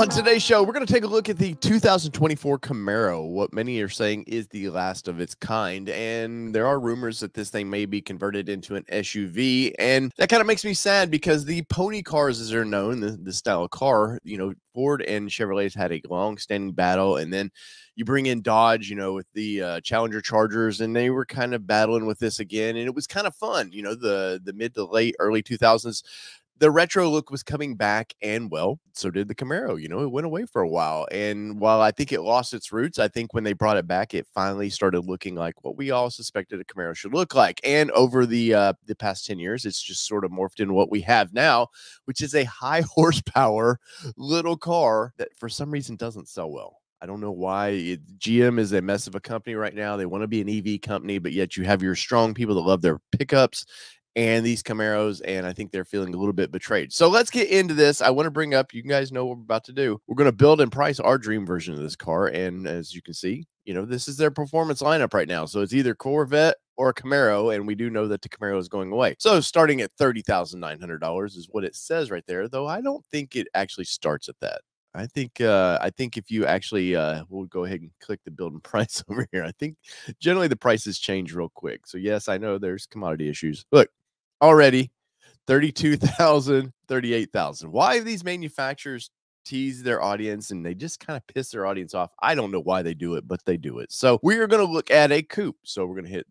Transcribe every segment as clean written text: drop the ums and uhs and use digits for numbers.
On today's show, we're going to take a look at the 2024 Camaro, what many are saying is the last of its kind. And there are rumors that this thing may be converted into an SUV. And that kind of makes me sad because the pony cars, as they're known, the style of car, Ford and Chevrolet had a long-standing battle. And then you bring in Dodge, with the Challenger Chargers, and they were kind of battling with this again. And it was kind of fun, the mid to late early 2000s. The retro look was coming back, and well, so did the Camaro. It went away for a while. And while I think it lost its roots, I think when they brought it back, it finally started looking like what we all suspected a Camaro should look like. And over the past 10 years, it's just sort of morphed into what we have now, which is a high horsepower little car that for some reason doesn't sell well. I don't know why. GM is a mess of a company right now. They want to be an EV company, but yet you have your strong people that love their pickups and these Camaros, and I think they're feeling a little bit betrayed. So let's get into this. I want to bring up, you guys know what we're about to do. We're going to build and price our dream version of this car, and as you can see, this is their performance lineup right now. So it's either Corvette or a Camaro, and we do know that the Camaro is going away. So starting at $30,900 is what it says right there, though I don't think it actually starts at that. I think if you actually we'll go ahead and click the build and price over here. I think generally the prices change real quick. So yes, I know there's commodity issues. Look, already 32,000, 38,000. Why these manufacturers tease their audience and they just kind of piss their audience off? I don't know why they do it, but they do it. So we are going to look at a coupe. So we're going to hit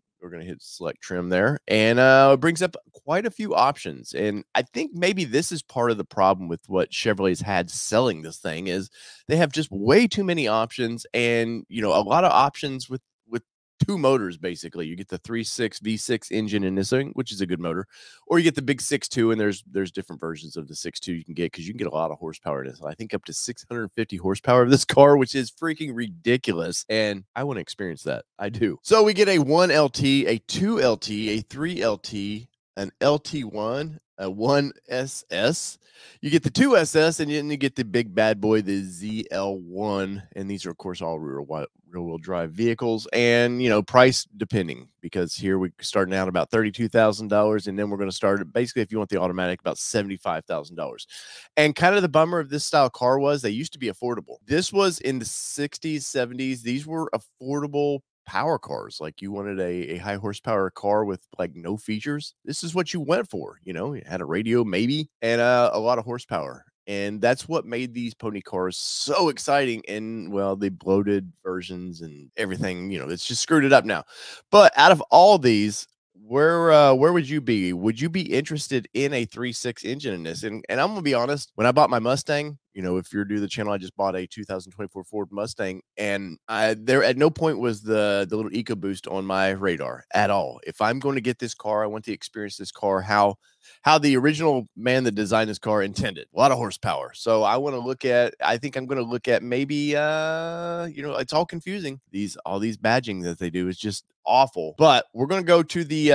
select trim there, and it brings up quite a few options. And I think maybe this is part of the problem with what Chevrolet's had selling this thing is they have just way too many options, and a lot of options with two motors. Basically, you get the 3.6 V6 engine in this thing, which is a good motor, or you get the big 6.2, and there's different versions of the 6.2 you can get because you can get a lot of horsepower in this. I think up to 650 horsepower of this car, which is freaking ridiculous, and I want to experience that. I do. So we get a 1LT, a 2LT, a 3LT, an LT1, a 1SS. You get the 2SS, and then you get the big bad boy, the ZL1. And these are, of course, all rear-wheel drive vehicles. And, price depending, because here we're starting out about $32,000. And then we're going to start, basically, if you want the automatic, about $75,000. And kind of the bummer of this style car was they used to be affordable. This was in the 60s, 70s. These were affordable power cars. Like you wanted a high horsepower car with like no features, this is what you went for. It had a radio maybe and a lot of horsepower, and that's what made these pony cars so exciting. And well, the bloated versions and everything, it's just screwed it up now. But out of all these, where would you be? Would you be interested in a 3.6 engine in this? And I'm gonna be honest, when I bought my Mustang, if you're new to the channel, I just bought a 2024 Ford Mustang, and there at no point was the little EcoBoost on my radar at all. If I'm going to get this car, I want to experience this car how the original man that designed this car intended. A lot of horsepower. So I want to look at, I think I'm going to look at maybe it's all confusing. All these badging that they do is just awful. But we're going to go to the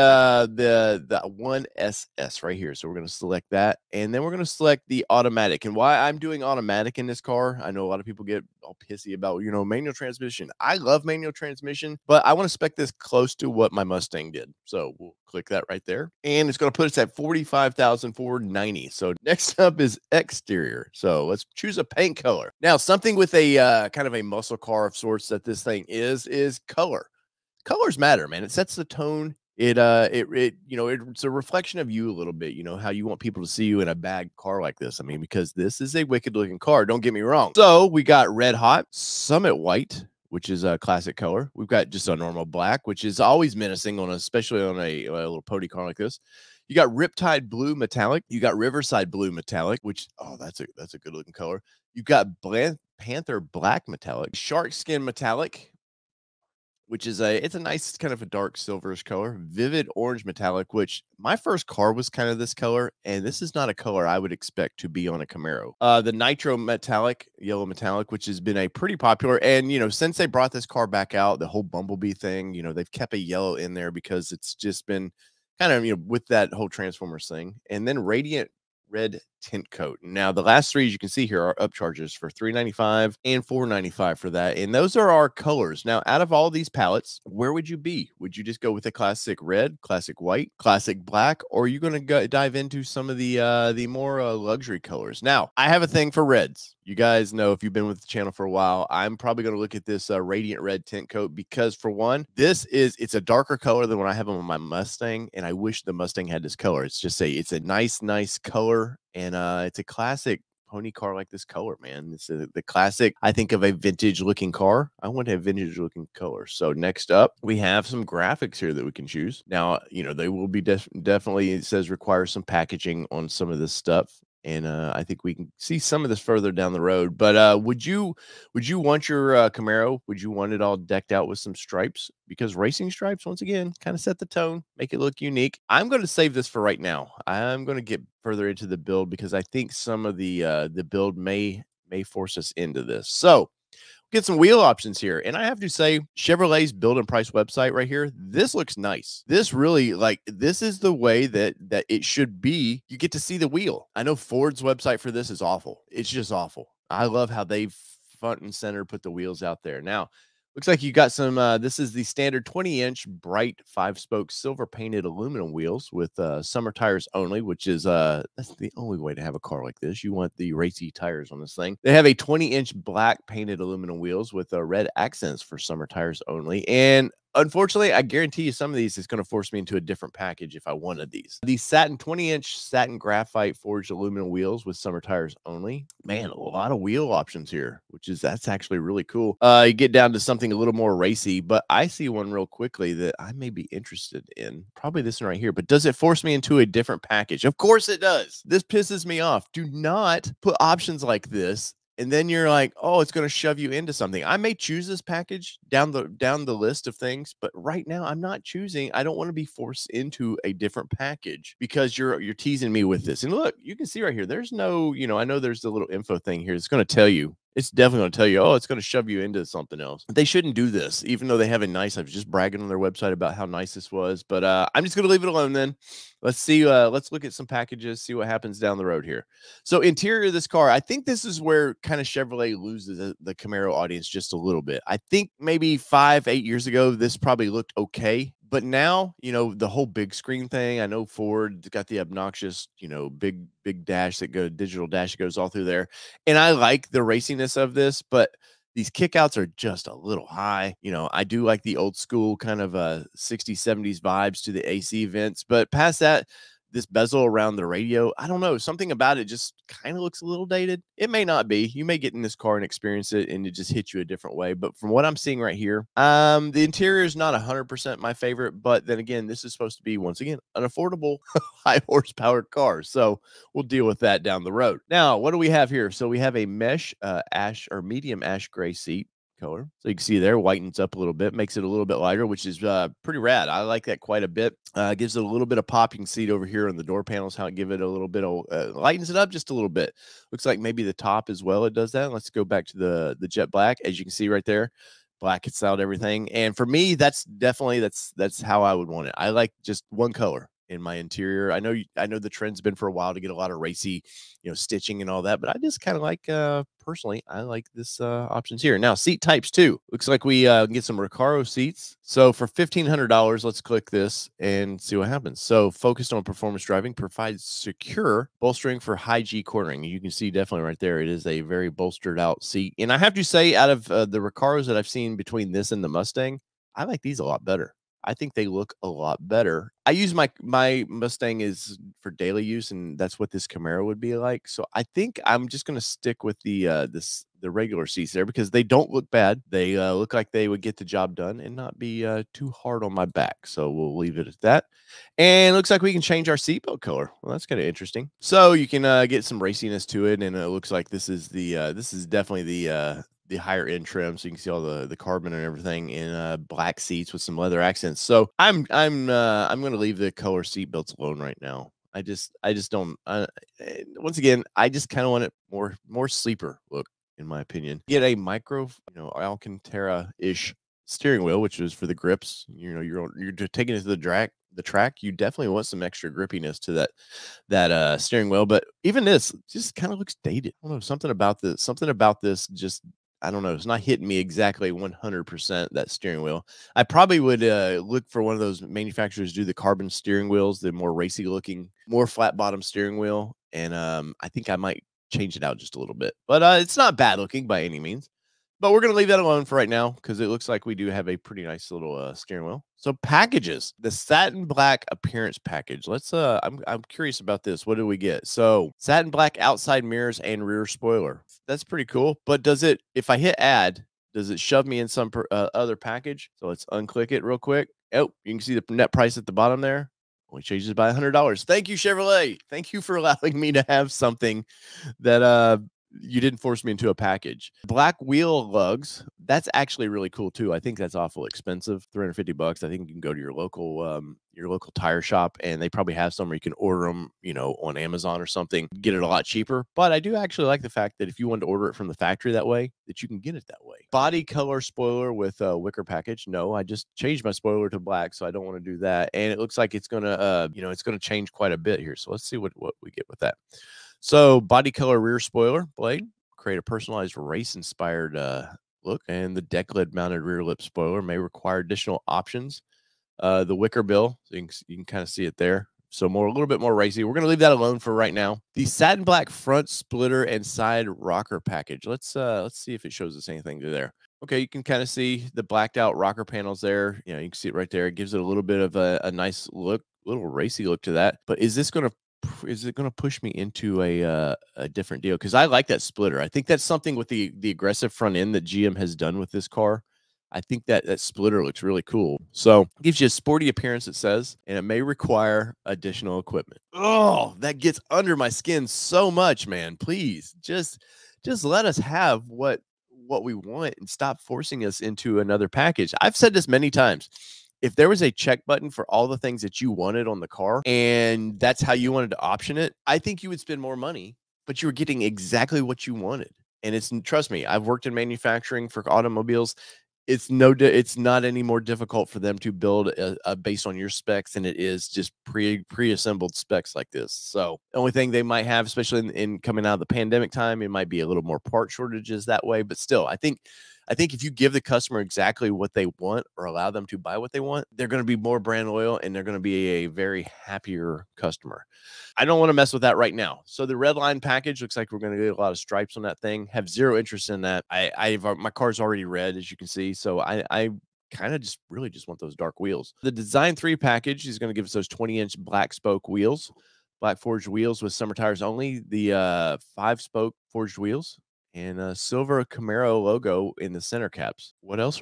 1SS right here. So we're going to select that, and then we're going to select the automatic. And why I'm doing automatic in this car, I know a lot of people get all pissy about manual transmission. I love manual transmission, but I want to spec this close to what my Mustang did. So we'll click that right there, and it's going to put us at $45,490. So next up is exterior. So let's choose a paint color. Now, something with a kind of a muscle car of sorts that this thing is color. Colors matter, man. It sets the tone. It's a reflection of you a little bit, how you want people to see you in a bad car like this. I mean, because this is a wicked looking car, don't get me wrong. So we got red hot, Summit white, which is a classic color. We've got just a normal black, which is always menacing especially on a little pony car like this. You got Riptide blue metallic. You got Riverside blue metallic, which, that's a good looking color. You got Panther black metallic, Shark skin metallic, which is it's a nice kind of a dark silverish color. Vivid orange metallic, which my first car was kind of this color, and this is not a color I would expect to be on a Camaro. The nitro metallic, yellow metallic, which has been a pretty popular, and since they brought this car back out, the whole Bumblebee thing, they've kept a yellow in there because it's just been kind of with that whole Transformers thing. And then radiant red tint coat. Now, the last three, as you can see here, are upcharges for $395 and $495 for that. And those are our colors. Now, out of all these palettes, where would you be? Would you just go with a classic red, classic white, classic black, or are you going to dive into some of the more luxury colors? Now, I have a thing for reds. You guys know, if you've been with the channel for a while, I'm probably going to look at this radiant red tint coat because, for one, it's a darker color than what I have on my Mustang, and I wish the Mustang had this color. It's a nice color, and it's a classic pony car like this color, man. It's the classic, I think, of a vintage looking car. I want a vintage looking color. So next up, we have some graphics here that we can choose. Now, they will be definitely, it says, require some packaging on some of this stuff. And I think we can see some of this further down the road. But would you want your Camaro? Would you want it all decked out with some stripes? Because racing stripes, once again, kind of set the tone, make it look unique. I'm going to save this for right now. I'm going to get further into the build because I think some of the build may force us into this. So get some wheel options here. And I have to say, Chevrolet's build and price website right here, this looks nice. This really, like, this is the way that it should be. You get to see the wheel. I know Ford's website for this is awful. It's just awful. I love how they've front and center put the wheels out there. Now, looks like you got some, this is the standard 20-inch bright 5-spoke silver painted aluminum wheels with summer tires only, which is, that's the only way to have a car like this. You want the racy tires on this thing. They have a 20-inch black painted aluminum wheels with red accents for summer tires only. And unfortunately, I guarantee you some of these is going to force me into a different package if I wanted these. These 20-inch satin graphite forged aluminum wheels with summer tires only. Man, a lot of wheel options here, that's actually really cool. You get down to something a little more racy, but I see one real quickly that I may be interested in. Probably this one right here. But does it force me into a different package? Of course it does. This pisses me off. Do not put options like this and then you're like, oh, it's going to shove you into something. I may choose this package down the list of things, but right now I'm not choosing. I don't want to be forced into a different package because you're teasing me with this. And look, you can see right here, there's no, I know there's the little info thing here. It's going to tell you. It's definitely going to tell you, oh, it's going to shove you into something else. They shouldn't do this, even though they have a nice. I was just bragging on their website about how nice this was, but I'm just going to leave it alone then. Let's see. Let's look at some packages, see what happens down the road here. So interior of this car, I think this is where kind of Chevrolet loses the Camaro audience just a little bit. I think maybe 5-8 years ago, this probably looked okay. But now, the whole big screen thing, I know Ford got the obnoxious, big dash digital dash that goes all through there. And I like the raciness of this, but these kickouts are just a little high. I do like the old school kind of 60s, 70s vibes to the AC vents, but past that, this bezel around the radio, I don't know, something about it just kind of looks a little dated. It may not be. You may get in this car and experience it and it just hits you a different way. But from what I'm seeing right here, the interior is not 100% my favorite. But then again, this is supposed to be, once again, an affordable high horsepower car. So we'll deal with that down the road. Now, what do we have here? So we have a mesh ash or medium ash gray seat color. So you can see there, whitens up a little bit, makes it a little bit lighter, which is pretty rad. I like that quite a bit. Gives it a little bit of pop. You can see it over here on the door panels, how it give it a little bit of, lightens it up just a little bit. Looks like maybe the top as well, it does that. Let's go back to the jet black. As you can see right there, black, it's out everything. And for me, that's definitely, that's how I would want it. I like just one color in my interior. I know the trend's been for a while to get a lot of racy, stitching and all that, but I just kind of like, personally, I like this options here. Now, seat types too. Looks like we get some Recaro seats. So for $1,500, let's click this and see what happens. So focused on performance driving, provides secure bolstering for high G cornering. You can see definitely right there, it is a very bolstered out seat. And I have to say, out of the Recaros that I've seen between this and the Mustang, I like these a lot better. I think they look a lot better. I use my Mustang is for daily use, and that's what this Camaro would be like. So I think I'm just going to stick with the regular seats there because they don't look bad. They look like they would get the job done and not be too hard on my back. So we'll leave it at that. And it looks like we can change our seatbelt color. Well, that's kind of interesting. So you can get some raciness to it, and it looks like this is definitely the higher end trim, so you can see all the carbon and everything in black seats with some leather accents. So I'm going to leave the color seat belts alone right now. I just don't. Once again, I just kind of want it more sleeper look, in my opinion. Get a micro, Alcantara-ish steering wheel, which is for the grips. You're taking it to the track. You definitely want some extra grippiness to that steering wheel. But even this just kind of looks dated. I don't know, something about this just, I don't know. It's not hitting me exactly 100%, that steering wheel. I probably would look for one of those manufacturers do the carbon steering wheels, the more racy looking, more flat bottom steering wheel. And I think I might change it out just a little bit. But it's not bad looking by any means. But we're going to leave that alone for right now because it looks like we do have a pretty nice little steering wheel. So packages, the satin black appearance package. Let's I'm curious about this. What do we get? So satin black outside mirrors and rear spoiler. That's pretty cool. But does it, if I hit add, does it shove me in some other package? So let's unclick it real quick. Oh, you can see the net price at the bottom there. Only changes by $100. Thank you, Chevrolet. Thank you for allowing me to have something that you didn't force me into a package. Black wheel lugs. That's actually really cool too. I think that's awful expensive. $350. I think you can go to your local tire shop and they probably have some where you can order them, you know, on Amazon or something, get it a lot cheaper. But I do actually like the fact that if you wanted to order it from the factory that way, that you can get it that way. Body color spoiler with a wicker package. No, I just changed my spoiler to black, so I don't want to do that. And it looks like it's gonna you know, it's gonna change quite a bit here. So let's see what we get with that. So body color rear spoiler blade, create a personalized race-inspired look, and the deck lid mounted rear lip spoiler may require additional options. The wicker bill, so you can kind of see it there. So a little bit more racy. We're going to leave that alone for right now. The satin black front splitter and side rocker package. Let's see if it shows us anything there. Okay, you can kind of see the blacked out rocker panels there. You know, you can see it right there. It gives it a little bit of a nice look, little racy look to that. But is it going to push me into a different deal? Because I like that splitter. I think that's something with the aggressive front end that GM has done with this car. I think that splitter looks really cool. So it gives you a sporty appearance, it says, and it may require additional equipment. Oh, that gets under my skin so much, man. Please just let us have what we want and stop forcing us into another package. I've said this many times. If there was a check button for all the things that you wanted on the car and that's how you wanted to option it, I think you would spend more money, but you were getting exactly what you wanted. And trust me, I've worked in manufacturing for automobiles. It's not any more difficult for them to build a based on your specs than it is just pre-assembled specs like this. So the only thing they might have, especially in coming out of the pandemic time, it might be a little more part shortages that way. But still, I think if you give the customer exactly what they want or allow them to buy what they want, they're going to be more brand loyal and they're going to be a very happier customer. I don't want to mess with that right now. So the red line package looks like we're going to get a lot of stripes on that thing. Have zero interest in that. My car's already red, as you can see. So I kind of really just want those dark wheels. The Design 3 package is going to give us those 20-inch black spoke wheels, black forged wheels with summer tires only. The 5-spoke forged wheels. And a silver Camaro logo in the center caps. What else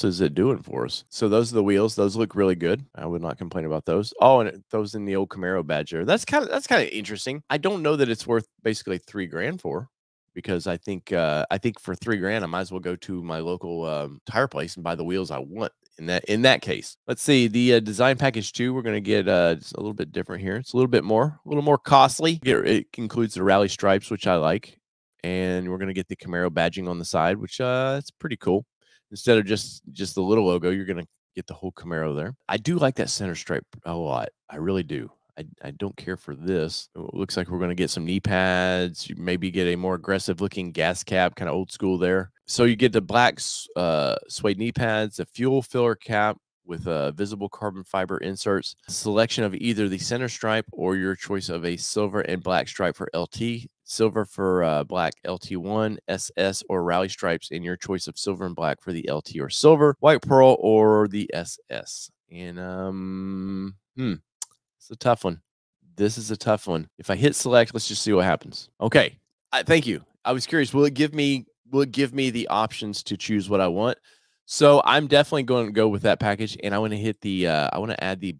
is it doing for us? So those are the wheels. Those look really good. I would not complain about those. Oh, and those in the old Camaro badge there. That's kind of interesting. I don't know that it's worth basically $3,000 for, because I think for $3,000 I might as well go to my local tire place and buy the wheels I want. In that case, let's see the design package 2. We're going to get it's a little bit different here. It's a little more costly. It includes the rally stripes, which I like. And we're going to get the Camaro badging on the side, which it's pretty cool. Instead of just the little logo, you're going to get the whole Camaro there. I do like that center stripe a lot. I really do. I don't care for this. It looks like we're going to get some knee pads. You maybe get a more aggressive looking gas cap, kind of old school there. So you get the black suede knee pads, a fuel filler cap with visible carbon fiber inserts, selection of either the center stripe or your choice of a silver and black stripe for LT, silver for black LT1, SS, or rally stripes in your choice of silver and black for the LT or silver, white pearl, or the SS. And it's a tough one. This is a tough one. If I hit select, let's just see what happens. Okay, thank you. I was curious. Will it give me the options to choose what I want? So I'm definitely going to go with that package, and I want to hit the I want to add the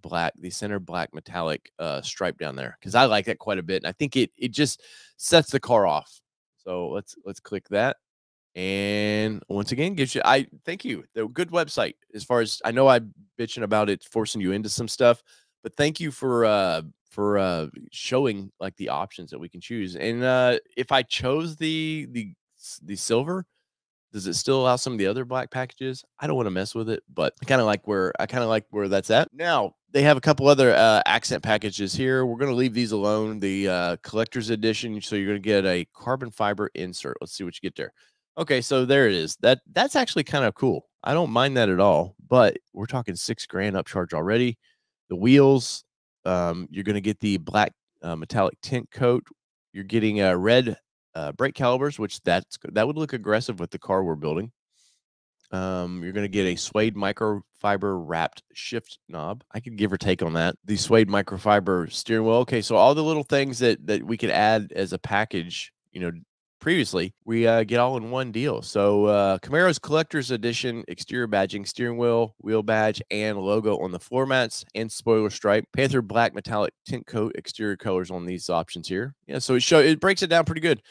center black metallic stripe down there, because I like that quite a bit, and I think it just sets the car off. So let's click that, and once again gives you thank you. The good website, as far as I know. I'm bitching about it forcing you into some stuff, but thank you for showing like the options that we can choose. And if I chose the silver, does it still allow some of the other black packages? I don't want to mess with it, but I kind of like where that's at. Now, they have a couple other accent packages here. We're going to leave these alone. The collector's edition, so you're going to get a carbon fiber insert. Let's see what you get there. Okay, so there it is. That's actually kind of cool. I don't mind that at all, but we're talking $6,000 upcharge already. The wheels, you're going to get the black metallic tint coat. You're getting a red brake calipers, which that would look aggressive with the car we're building. You're going to get a suede microfiber wrapped shift knob. I could give or take on that. The suede microfiber steering wheel. Okay, so all the little things that we could add as a package, previously, we get all in one deal. So Camaro's collector's edition exterior badging, steering wheel badge, and logo on the floor mats and spoiler stripe. Panther black metallic tint coat exterior colors on these options here. Yeah, so it breaks it down pretty good.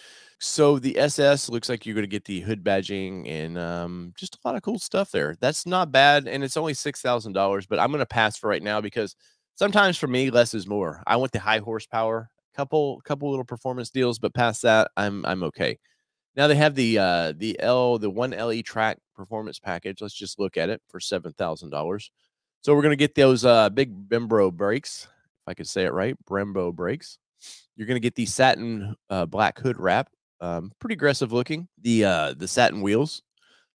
So the SS looks like you're going to get the hood badging and just a lot of cool stuff there. That's not bad, and it's only $6,000. But I'm going to pass for right now because sometimes for me, less is more. I want the high horsepower, couple little performance deals, but past that, I'm okay. Now they have the 1LE track performance package. Let's just look at it for $7,000. So we're going to get those big Brembo brakes, if I could say it right, Brembo brakes. You're going to get the satin black hood wrap. Pretty aggressive looking. The satin wheels,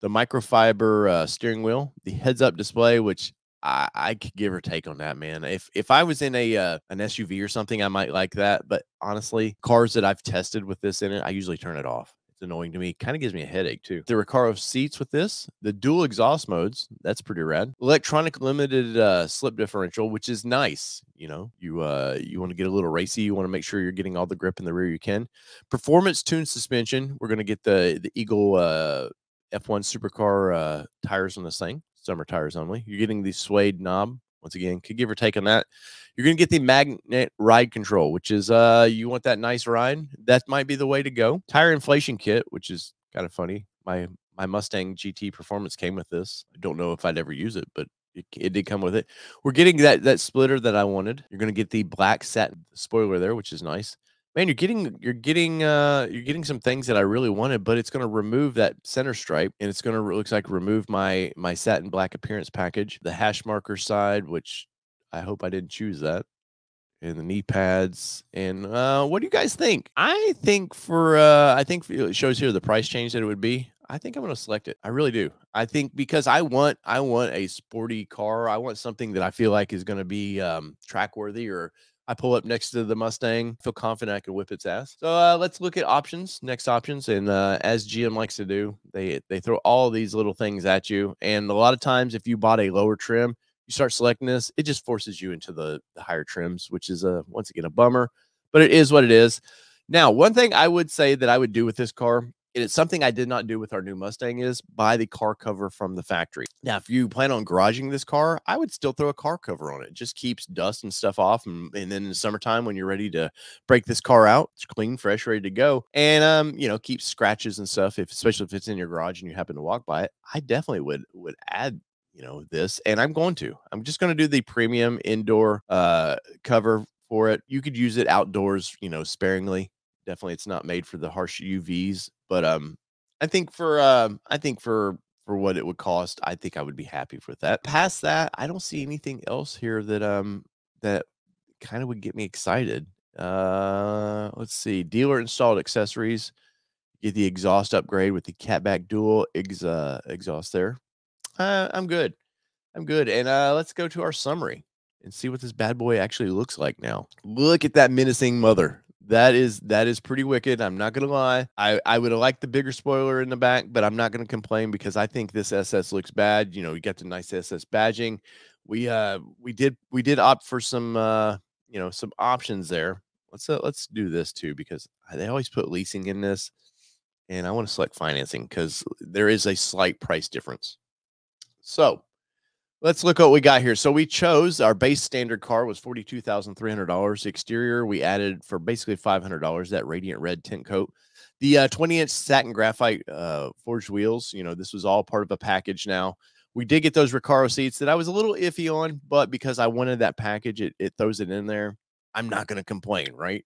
the microfiber steering wheel, the heads-up display, which I could give or take on that, man. If I was in an SUV or something, I might like that. But honestly, cars that I've tested with this in it, I usually turn it off. It's annoying to me. Kind of gives me a headache too. The Recaro seats with this, the dual exhaust modes, that's pretty rad. Electronic limited slip differential, which is nice. You want to get a little racy. You want to make sure you're getting all the grip in the rear you can. Performance tuned suspension. We're going to get the Eagle F1 supercar tires on this thing. Summer tires only. You're getting the suede knob. Once again, could give or take on that. You're going to get the magnet ride control, which is you want that nice ride. That might be the way to go. Tire inflation kit, which is kind of funny. My Mustang GT Performance came with this. I don't know if I'd ever use it, but it did come with it. We're getting that splitter that I wanted. You're going to get the black satin spoiler there, which is nice. Man, you're getting some things that I really wanted, but it's going to remove that center stripe, and it's going to looks like remove my satin black appearance package, the hash marker side, which I hope I didn't choose that, and the knee pads. And what do you guys think? I think it shows here the price change that it would be. I think I'm going to select it. I really do. I think because I want a sporty car. I want something that I feel like is going to be track worthy, or I pull up next to the Mustang, feel confident I can whip its ass. So let's look at next options. And as GM likes to do, they throw all these little things at you. And a lot of times, if you bought a lower trim, you start selecting this, it just forces you into the higher trims, which is once again a bummer, but it is what it is. Now, one thing I would say that I would do with this car, and it's something I did not do with our new Mustang, is buy the car cover from the factory. Now, if you plan on garaging this car, I would still throw a car cover on it. It just keeps dust and stuff off. And then in the summertime, when you're ready to break this car out, it's clean, fresh, ready to go. And, keeps scratches and stuff, especially if it's in your garage and you happen to walk by it. I definitely would add this, and I'm just going to do the premium indoor cover for it. You could use it outdoors, sparingly. Definitely, it's not made for the harsh UVs, but I think for what it would cost, I think I would be happy with that. Past that, I don't see anything else here that kind of would get me excited. Let's see, dealer installed accessories. Get the exhaust upgrade with the catback dual exhaust there. I'm good. I'm good. And let's go to our summary and see what this bad boy actually looks like now. Look at that menacing mother. That is pretty wicked. I'm not gonna lie. I would have liked the bigger spoiler in the back, but I'm not gonna complain because I think this SS looks bad. You got the nice SS badging. We did opt for some some options there. Let's do this too, because they always put leasing in this, and I want to select financing because there is a slight price difference. So let's look at what we got here. So we chose our base standard car was $42,300. Exterior, we added for basically $500 that radiant red tint coat. The 20-inch satin graphite forged wheels. This was all part of a package now. We did get those Recaro seats that I was a little iffy on, but because I wanted that package, it throws it in there. I'm not going to complain, right?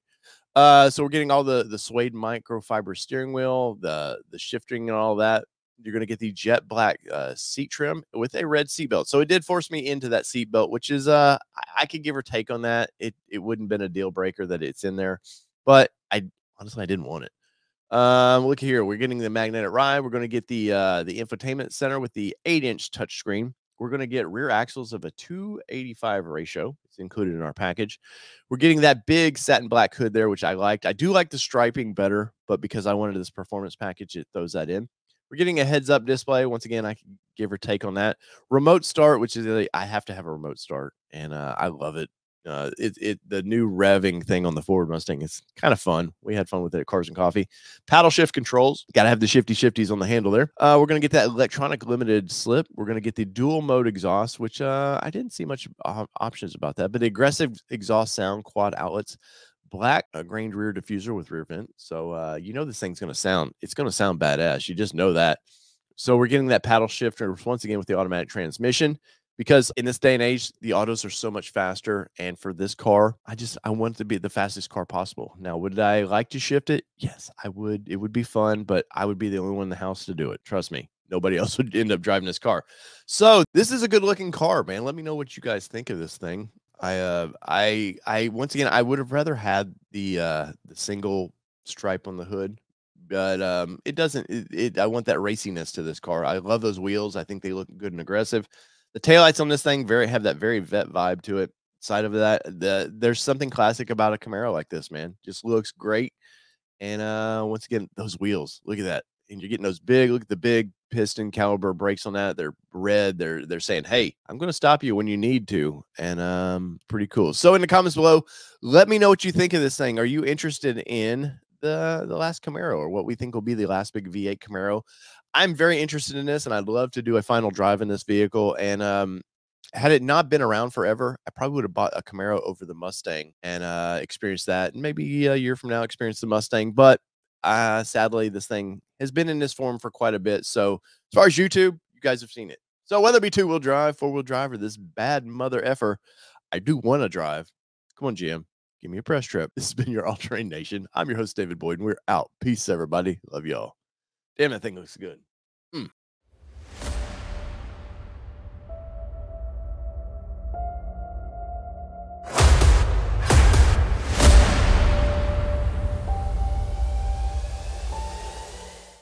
So we're getting all the suede microfiber steering wheel, the shifting and all that. You're going to get the jet black seat trim with a red seat belt. So it did force me into that seat belt, which is I could give or take on that. It wouldn't have been a deal breaker that it's in there, but honestly I didn't want it. Look here, we're getting the magnetic ride. We're going to get the infotainment center with the 8-inch touchscreen. We're going to get rear axles of a 285 ratio. It's included in our package. We're getting that big satin black hood there, which I liked. I do like the striping better, but because I wanted this performance package, it throws that in. We're getting a heads-up display. Once again, I can give or take on that. Remote start, which is I have to have a remote start, and I love it. The new revving thing on the Ford Mustang is kind of fun. We had fun with it at Cars and Coffee. Paddle shift controls. Got to have the shifties on the handle there. We're going to get that electronic limited slip. We're going to get the dual mode exhaust, which I didn't see much options about that, but the aggressive exhaust sound, quad outlets, black grained rear diffuser with rear vent. So you know this thing's going to sound, it's going to sound badass. You just know that. So we're getting that paddle shifter once again with the automatic transmission, because in this day and age, the autos are so much faster. And for this car, I want it to be the fastest car possible. Now, would I like to shift it? Yes, I would. It would be fun, but I would be the only one in the house to do it. Trust me. Nobody else would end up driving this car. So this is a good looking car, man. Let me know what you guys think of this thing. I once again, I would have rather had the single stripe on the hood, but it doesn't. I want that raciness to this car. I love those wheels. I think they look good and aggressive. The taillights on this thing have that very vet vibe to it. Side of that, there's something classic about a Camaro like this, man. Just looks great. And once again, those wheels, look at that. And you're getting those big, look at the big piston caliber brakes on that. They're red. They're saying, hey, I'm going to stop you when you need to. And pretty cool. So in the comments below, let me know what you think of this thing. Are you interested in the last Camaro, or what we think will be the last big V8 Camaro? I'm very interested in this, and I'd love to do a final drive in this vehicle. And had it not been around forever, I probably would have bought a Camaro over the Mustang and experienced that. And maybe a year from now, experience the Mustang. But sadly, this thing has been in this form for quite a bit. So as far as YouTube, you guys have seen it. So whether it be two-wheel drive, four-wheel drive, or this bad mother effer, I do want to drive. Come on, GM. Give me a press trip. This has been your All Terrain Nation. I'm your host, David Boyd, and we're out. Peace, everybody. Love y'all. Damn, that thing looks good.